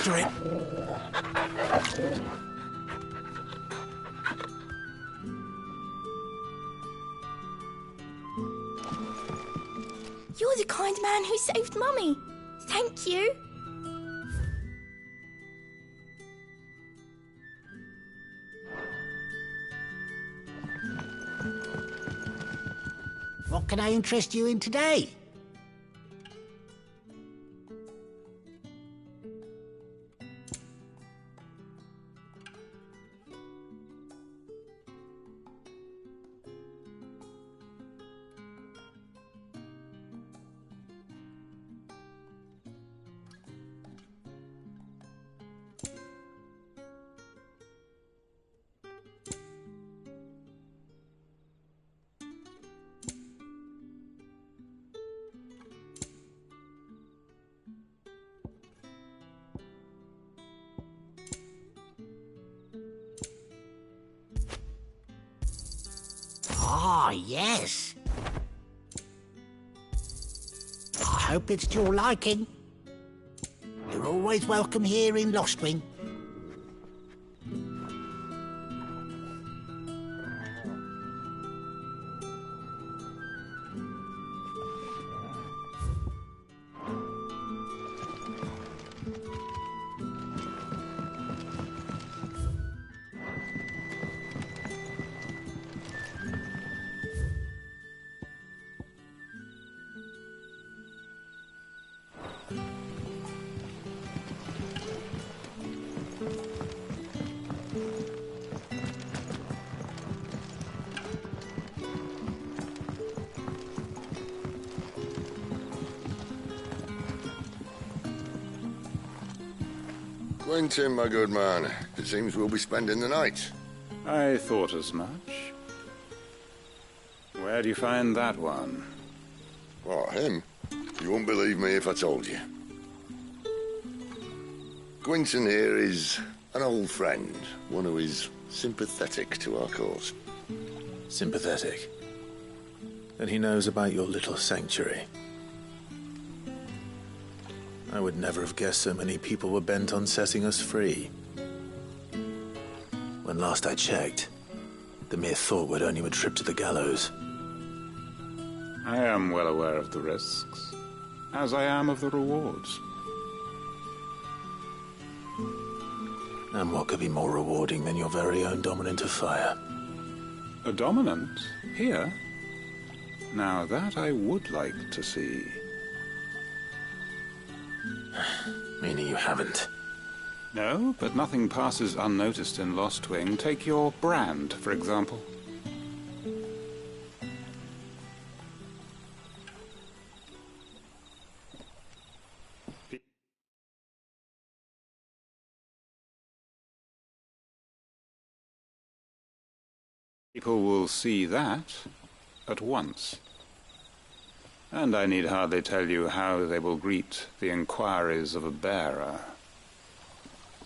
after it. You're the kind man who saved Mummy. Thank you. What can I interest you in today? Ah, yes. I hope it's to your liking. You're always welcome here in Lostwing. Quentin, my good man. It seems we'll be spending the night. I thought as much. Where do you find that one? What, him? You wouldn't believe me if I told you. Quentin here is an old friend, one who is sympathetic to our cause. Sympathetic? And he knows about your little sanctuary. I would never have guessed so many people were bent on setting us free. When last I checked, the mere thought would earn you a trip to the gallows. I am well aware of the risks, as I am of the rewards. And what could be more rewarding than your very own dominant of fire? A dominant? Here? Now that I would like to see. Meaning you haven't? No, but nothing passes unnoticed in Lostwing. Take your brand, for example. People will see that at once. And I need hardly tell you how they will greet the inquiries of a bearer.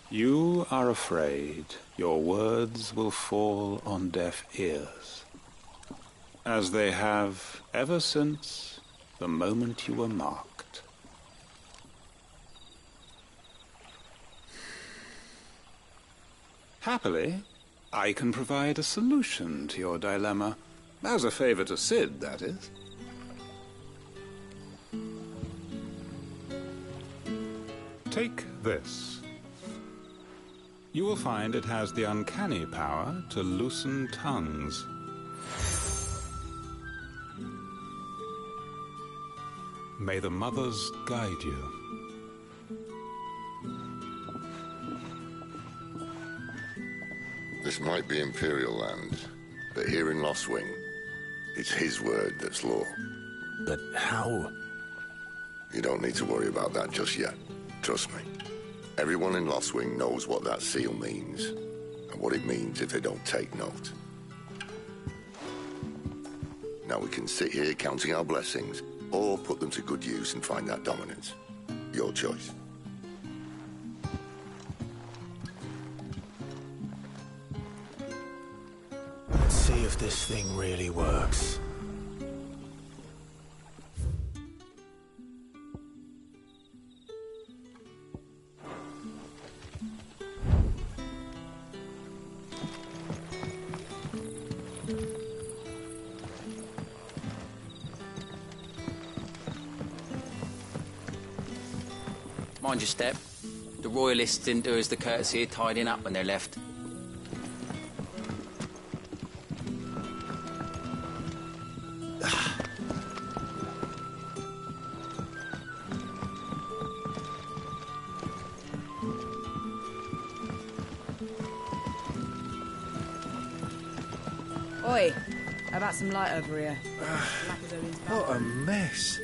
You are afraid your words will fall on deaf ears, as they have ever since the moment you were marked. Happily, I can provide a solution to your dilemma, as a favor to Sid, that is. Take this. You will find it has the uncanny power to loosen tongues. May the mothers guide you. This might be Imperial land, but here in Lostwing, it's his word that's law. But how? You don't need to worry about that just yet. Trust me. Everyone in Lostwing knows what that seal means, and what it means if they don't take note. Now we can sit here counting our blessings, or put them to good use and find that dominance. Your choice. Let's see if this thing really works. Mind your step. The Royalists didn't do us the courtesy of tidying up when they left. Oi, how about some light over here? What a mess.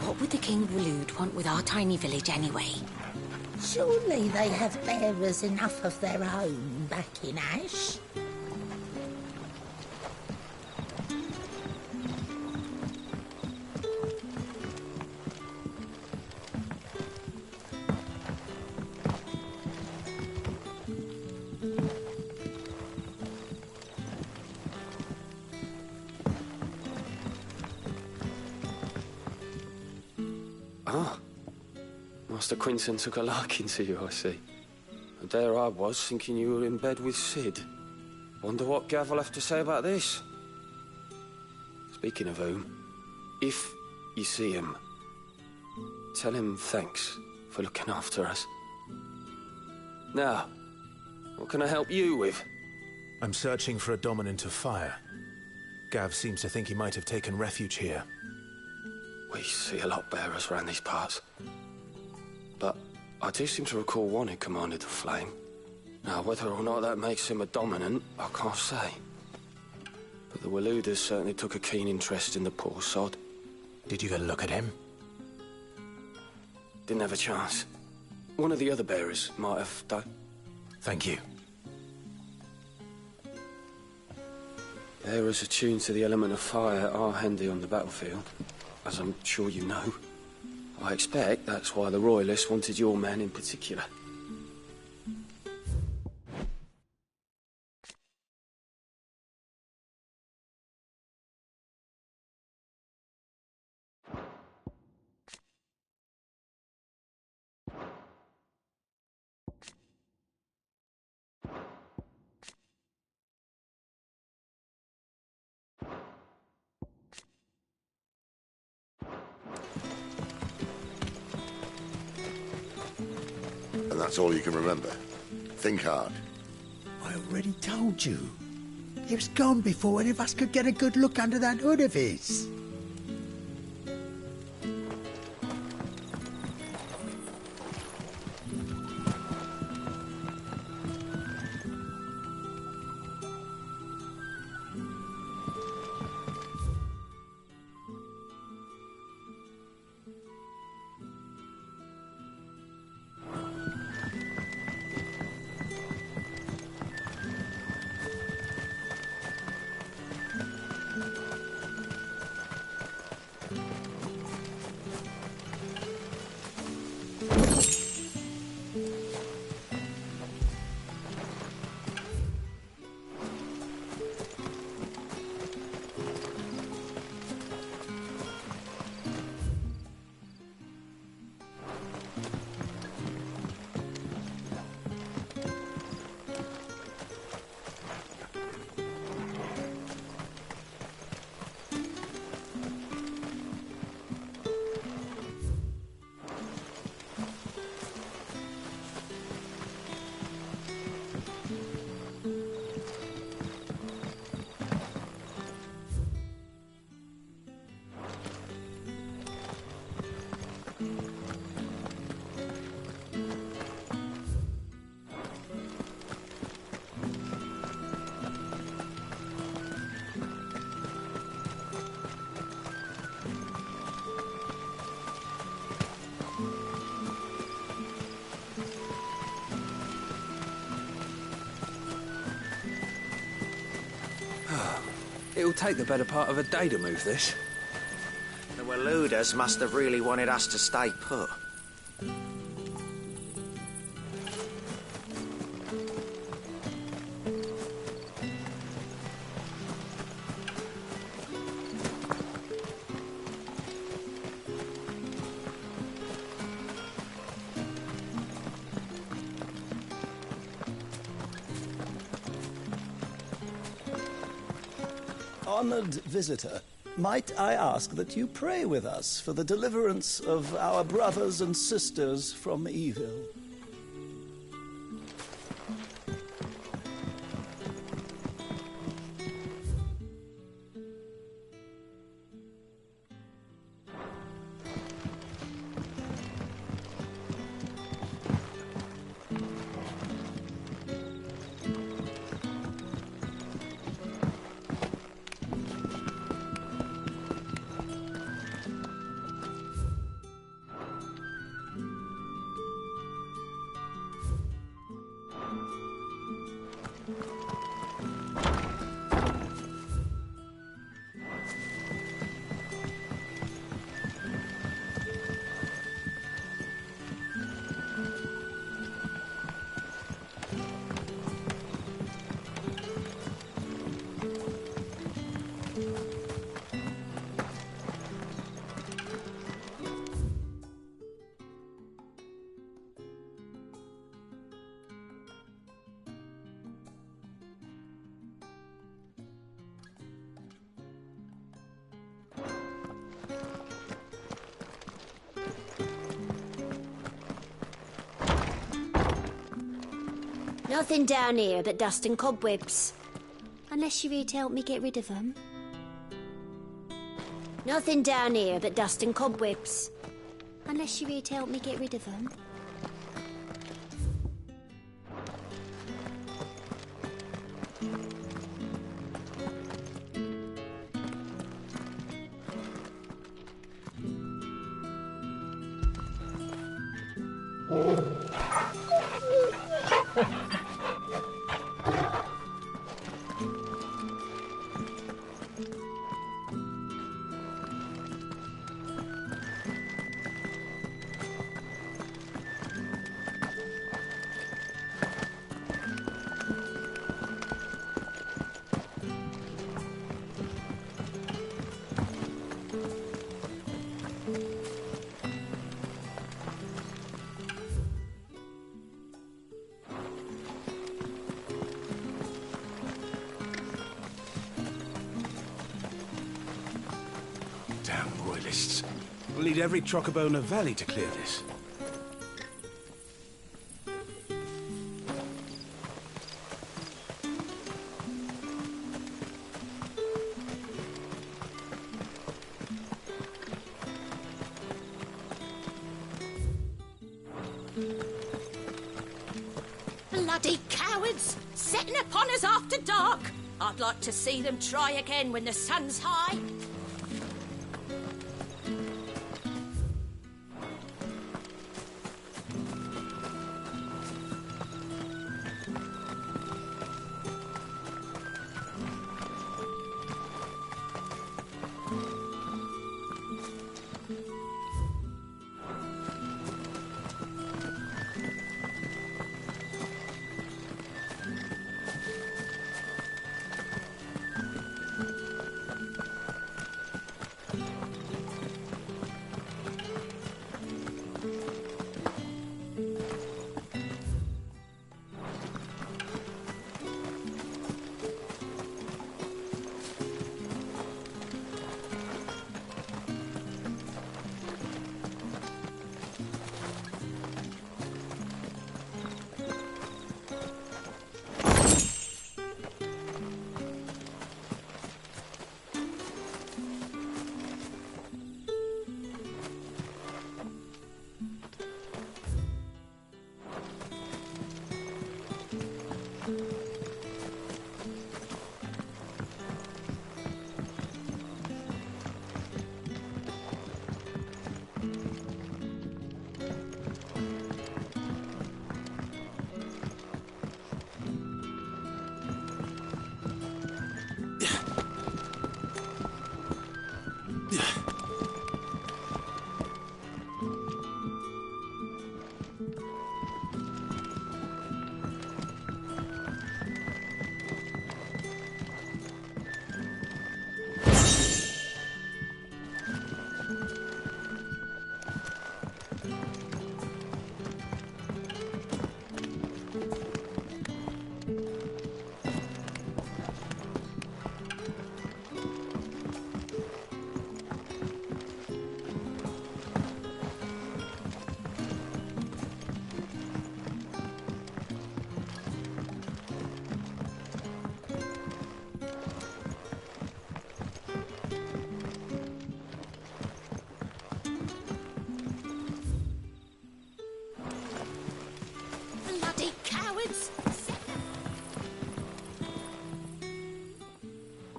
What would the King of Waloed want with our tiny village anyway? Surely they have bearers enough of their own back in Ash. Ah. Master Quinton took a liking to you, I see. And there I was, thinking you were in bed with Sid. Wonder what Gav will have to say about this. Speaking of whom, if you see him, tell him thanks for looking after us. Now, what can I help you with? I'm searching for a dominant of fire. Gav seems to think he might have taken refuge here. We see a lot bearers around these parts. But I do seem to recall one who commanded the flame. Now, whether or not that makes him a dominant, I can't say. But the Walooders certainly took a keen interest in the poor sod. Did you get a look at him? Didn't have a chance. One of the other bearers might have done. Thank you. Bearers attuned to the element of fire are handy on the battlefield, as I'm sure you know. I expect that's why the Royalists wanted your man in particular. And that's all you can remember. Think hard. I already told you. He was gone before any of us could get a good look under that hood of his. It'll take the better part of a day to move this. The Walooders must have really wanted us to stay put. honored visitor, might I ask that you pray with us for the deliverance of our brothers and sisters from evil? Nothing down here but dust and cobwebs. Unless you're here to help me get rid of them. Nothing down here but dust and cobwebs. Unless you're here to help me get rid of them. We'll need every Chocobo in the valley to clear this. Bloody cowards! Setting upon us after dark! I'd like to see them try again when the sun's high.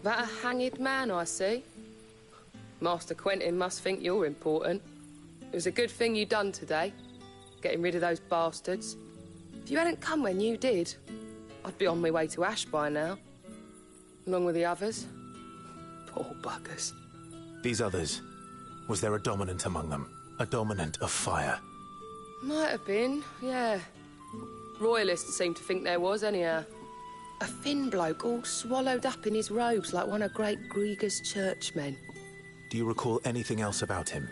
That a hanged man I see? Master Quentin must think you're important. It was a good thing you done today, getting rid of those bastards. If you hadn't come when you did, I'd be on my way to Ash by now, along with the others. Poor buggers. These others, was there a dominant among them? A dominant of fire? Might have been, yeah. Royalists seem to think there was, anyhow. A thin bloke all swallowed up in his robes like one of Great Grieger's churchmen. Do you recall anything else about him?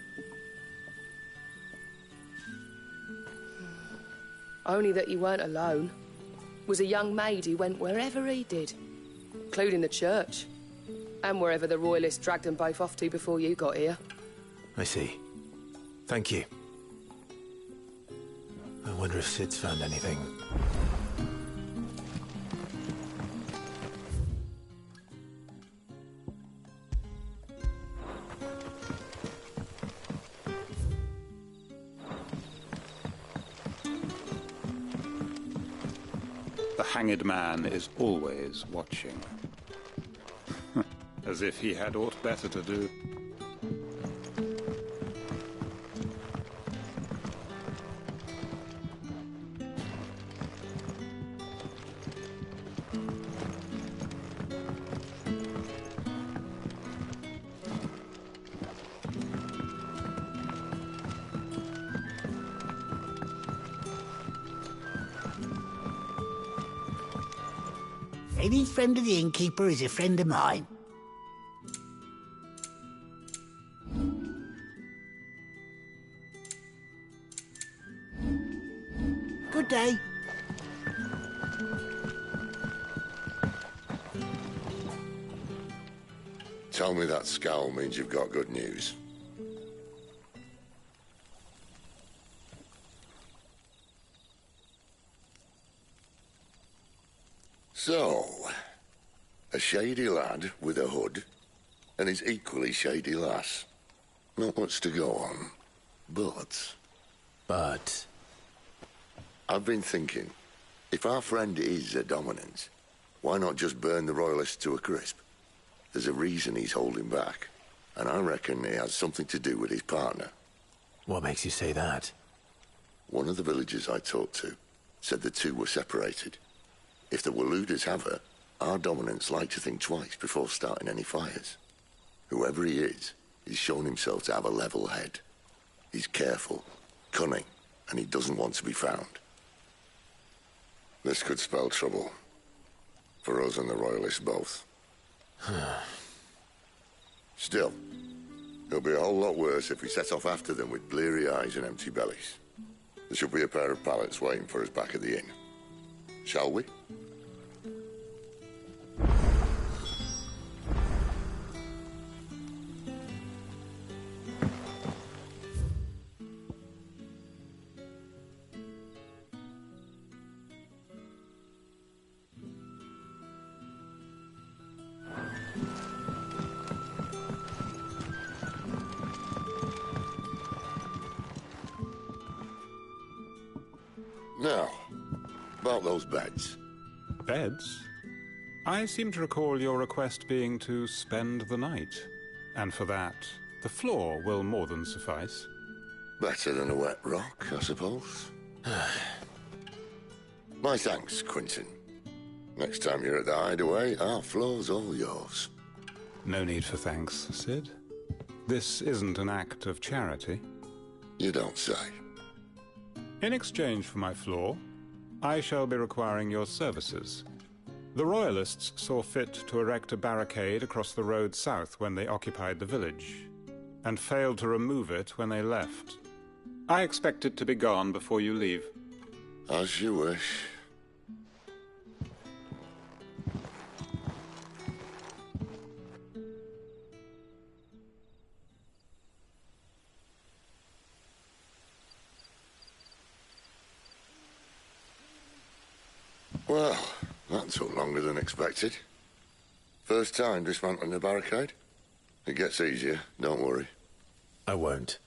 Only that he weren't alone. Was a young maid who went wherever he did, including the church, and wherever the Royalists dragged them both off to before you got here. I see. Thank you. I wonder if Sid's found anything. The hanged man is always watching. As if he had aught better to do. Any friend of the innkeeper is a friend of mine. Good day. Tell me that scowl means you've got good news. So, a shady lad with a hood, and his equally shady lass. Not much to go on, but... I've been thinking, if our friend is a dominant, why not just burn the Royalists to a crisp? There's a reason he's holding back, and I reckon he has something to do with his partner. What makes you say that? One of the villagers I talked to said the two were separated. If the Waluders have her, our dominants like to think twice before starting any fires. Whoever he is, he's shown himself to have a level head. He's careful, cunning, and he doesn't want to be found. This could spell trouble. For us and the Royalists both. Still, it'll be a whole lot worse if we set off after them with bleary eyes and empty bellies. There should be a pair of pallets waiting for us back at the inn. Shall we? Now, about those beds. Beds? I seem to recall your request being to spend the night. And for that, the floor will more than suffice. Better than a wet rock, I suppose. My thanks, Quentin. Next time you're at the hideaway, our floor's all yours. No need for thanks, Sid. This isn't an act of charity. You don't say. In exchange for my floor, I shall be requiring your services. The Royalists saw fit to erect a barricade across the road south when they occupied the village, and failed to remove it when they left. I expect it to be gone before you leave. As you wish. Well, that took longer than expected. First time dismantling the barricade? It gets easier, don't worry. I won't.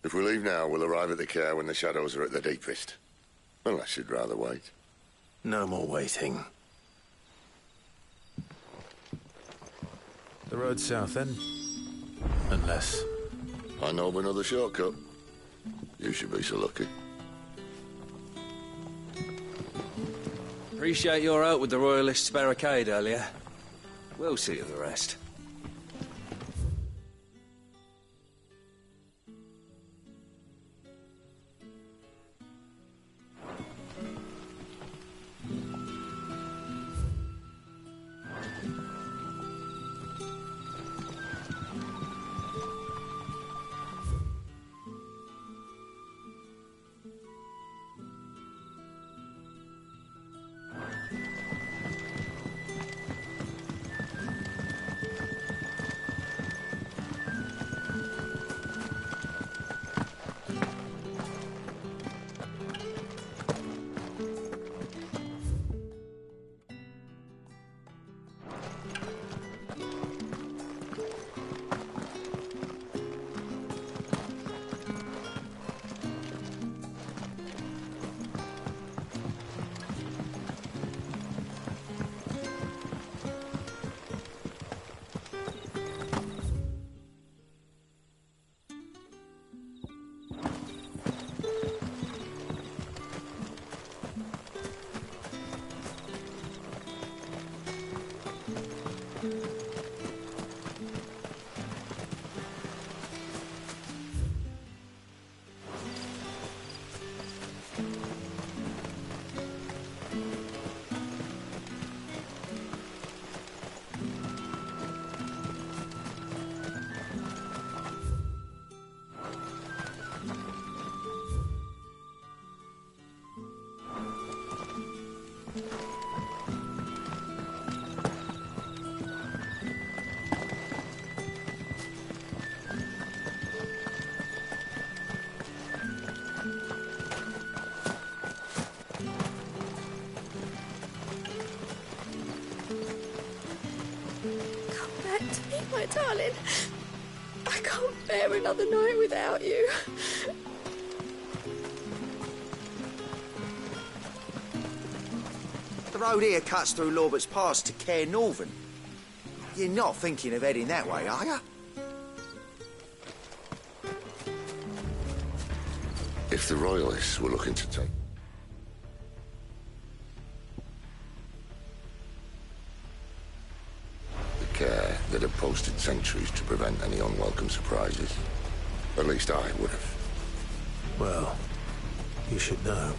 If we leave now, we'll arrive at the care when the shadows are at their deepest. Unless you'd rather wait. No more waiting. The road south, then? Unless... I know of another shortcut. You should be so lucky. Appreciate your help with the Royalists' barricade earlier. We'll see to the rest. My darling, I can't bear another night without you. The road here cuts through Lorbert's Pass to Care Northern. You're not thinking of heading that way, are you? If the Royalists were looking to take... care that had posted sentries to prevent any unwelcome surprises. At least I would have. Well, you should know.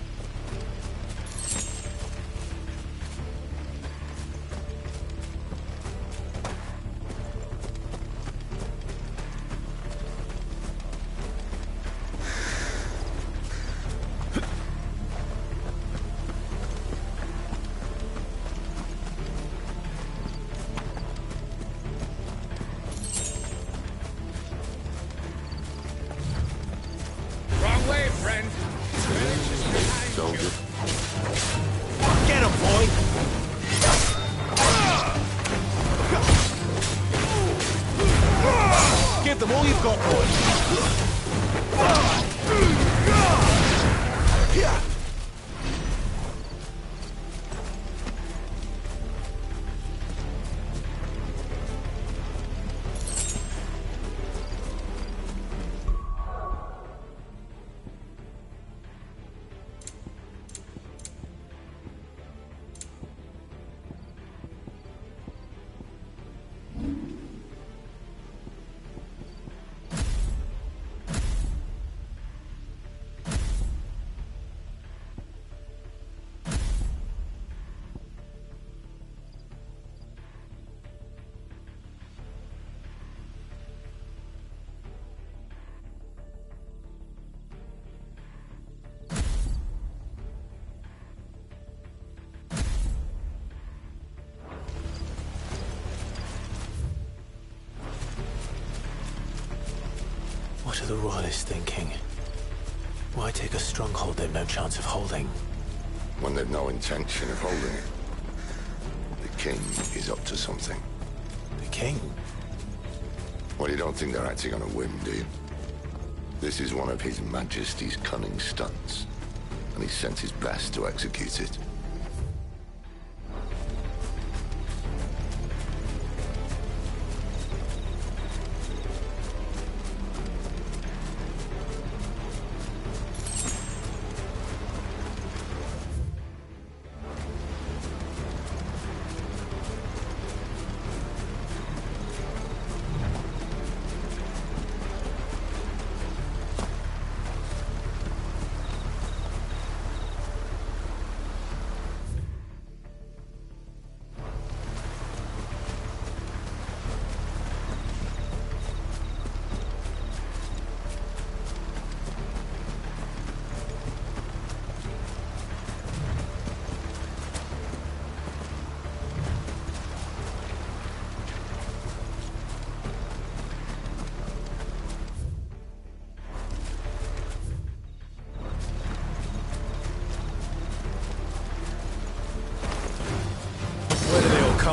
Get him, boy! Give them all you've got, boy! What are the Royalists thinking? Why take a stronghold they've no chance of holding? When they've no intention of holding it. The king is up to something. The king? Well, you don't think they're acting on a whim, do you? This is one of His Majesty's cunning stunts, and he's sent his best to execute it.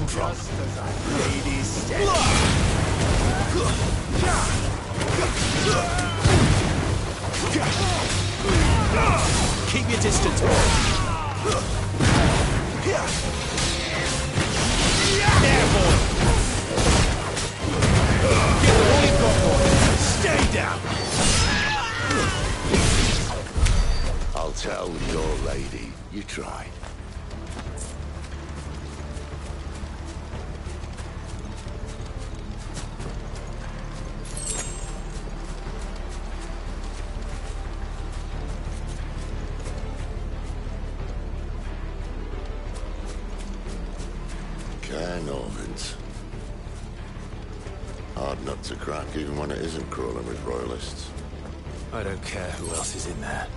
come from? Just as our lady said. Keep your distance, boy. There, boy. Get all you've got, boy. Stay down. I'll tell your lady you tried. Norvins. Hard nut to crack, even when it isn't crawling with royalists. I don't care who else is in there.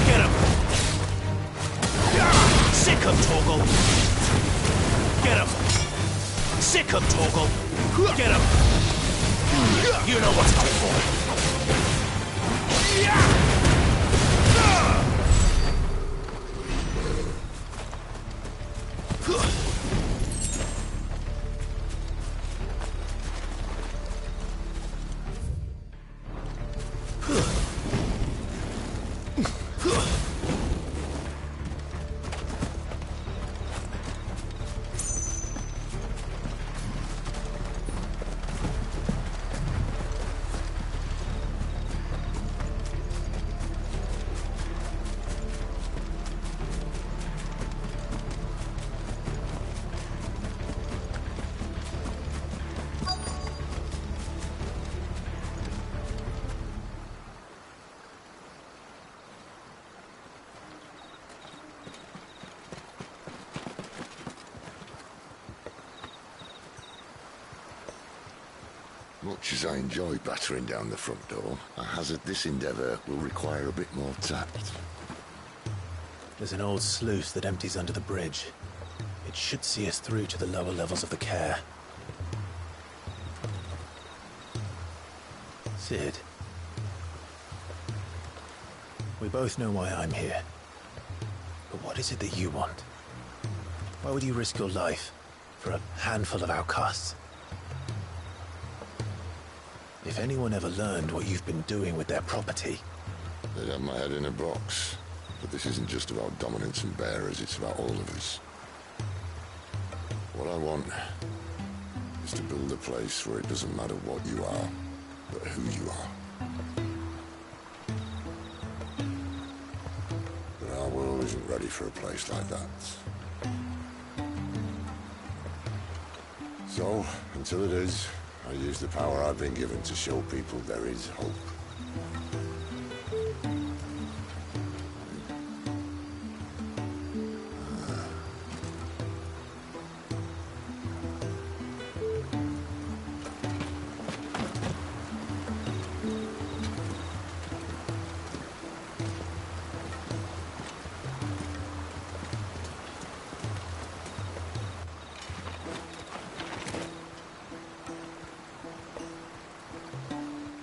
Get him! Sick him, Torgal! Get him! Sick him, Torgal! Get him! You know what's coming for. Much as I enjoy battering down the front door, I hazard this endeavour will require a bit more tact. There's an old sluice that empties under the bridge. It should see us through to the lower levels of the care. Sid. We both know why I'm here. But what is it that you want? Why would you risk your life for a handful of outcasts? If anyone ever learned what you've been doing with their property... They'd have my head in a box. But this isn't just about dominance and bearers, it's about all of us. What I want is to build a place where it doesn't matter what you are, but who you are. But our world isn't ready for a place like that. So, until it is, I use the power I've been given to show people there is hope.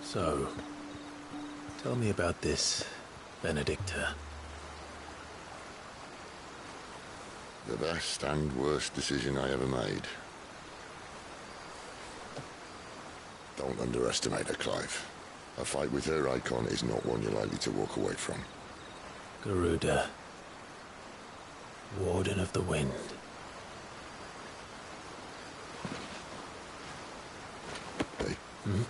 So, tell me about this, Benedicta. The best and worst decision I ever made. Don't underestimate her, Clive. A fight with her icon is not one you're likely to walk away from. Garuda. Warden of the Wind. Hey. Hmm?